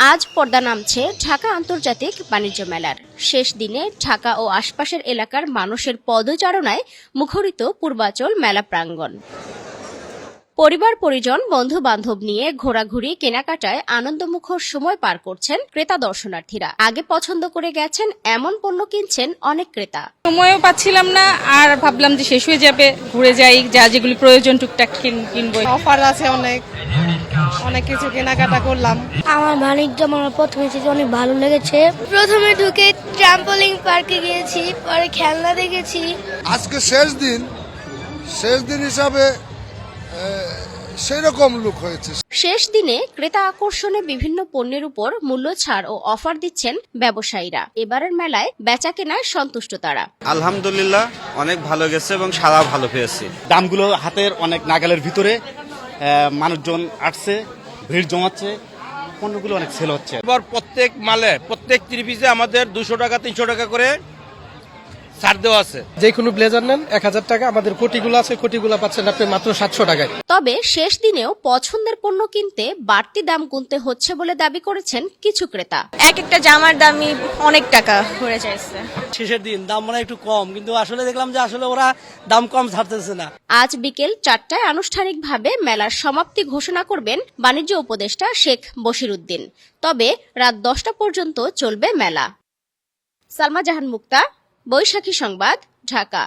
আজ পর্দা নামছে ঢাকা আন্তর্জাতিক বাণিজ্য মেলার। শেষ দিনে ঢাকা ও আশপাশের এলাকার মানুষের পদচারণায় মুখরিত পূর্বাচল মেলা প্রাঙ্গণ। পরিবার পরিজন বন্ধু বান্ধব নিয়ে ঘোরাঘুরি কেনাকাটায় আনন্দমুখর সময় পার করছেন ক্রেতা দর্শনার্থীরা। আগে পছন্দ করে গেছেন এমন পণ্য কিনছেন অনেক ক্রেতা। সময়ও পাচ্ছিলাম না, আর ভাবলাম যে শেষ হয়ে যাবে, ঘুরে যাই, যা যেগুলি প্রয়োজন টুকটাক কিনবো। অফার আছে অনেক কিছু কেনাকাটা করলাম। আমার বাণিজ্য আমার প্রথমে থেকে অনেক ভালো লেগেছে। প্রথমে ঢুকে ট্রাম্পলিং পার্কে গিয়েছি, পরে খেলনা দেখেছি। আজকে শেষ দিন হিসাবে সেই রকম লুক হয়েছে। শেষ দিনে ক্রেতা আকর্ষণে বিভিন্ন পণ্যের উপর মূল্য ছাড় ও অফার দিচ্ছেন ব্যবসায়ীরা। এবারের মেলায় বেচা কেনায় সন্তুষ্ট তারা। আলহামদুলিল্লাহ অনেক ভালো গেছে এবং সারা ভালো পেয়েছি। দামগুলো হাতের অনেক নাগালের ভিতরে, মানুষজন আসছে, ভিড় জমাচ্ছে, পণ্যগুলো অনেক সেল হচ্ছে। এবার প্রত্যেক মালে প্রত্যেক 3 পিসে আমাদের 200 টাকা 300 টাকা করে ছাড় দেওয়া আছে। যে কোনো ব্লেজার নেন 1000 টাকা, আমাদের কোটিগুলো আছে, কোটিগুলো পাচ্ছেন আপনি মাত্র 700 টাকায়। তবে শেষ দিনেও পছন্দের পণ্য কিনতে বাড়তি দাম গুনতে হচ্ছে বলে দাবি করেছেন কিছু ক্রেতা। এক একটা জামার দামই অনেক টাকা হয়ে যাচ্ছে। শেষের দিন দাম মনে একটু কম, কিন্তু আসলে দেখলাম যে আসলে ওরা দাম কম ছাড়তেছে না। আজ বিকেল 4টায় আনুষ্ঠানিকভাবে মেলার সমাপ্তি ঘোষণা করবেন বাণিজ্য উপদেষ্টা শেখ বশিরউদ্দিন। তবে রাত 10টা পর্যন্ত চলবে মেলা। সালমা জাহান মুক্তা, বৈশাখী সংবাদ, ঢাকা।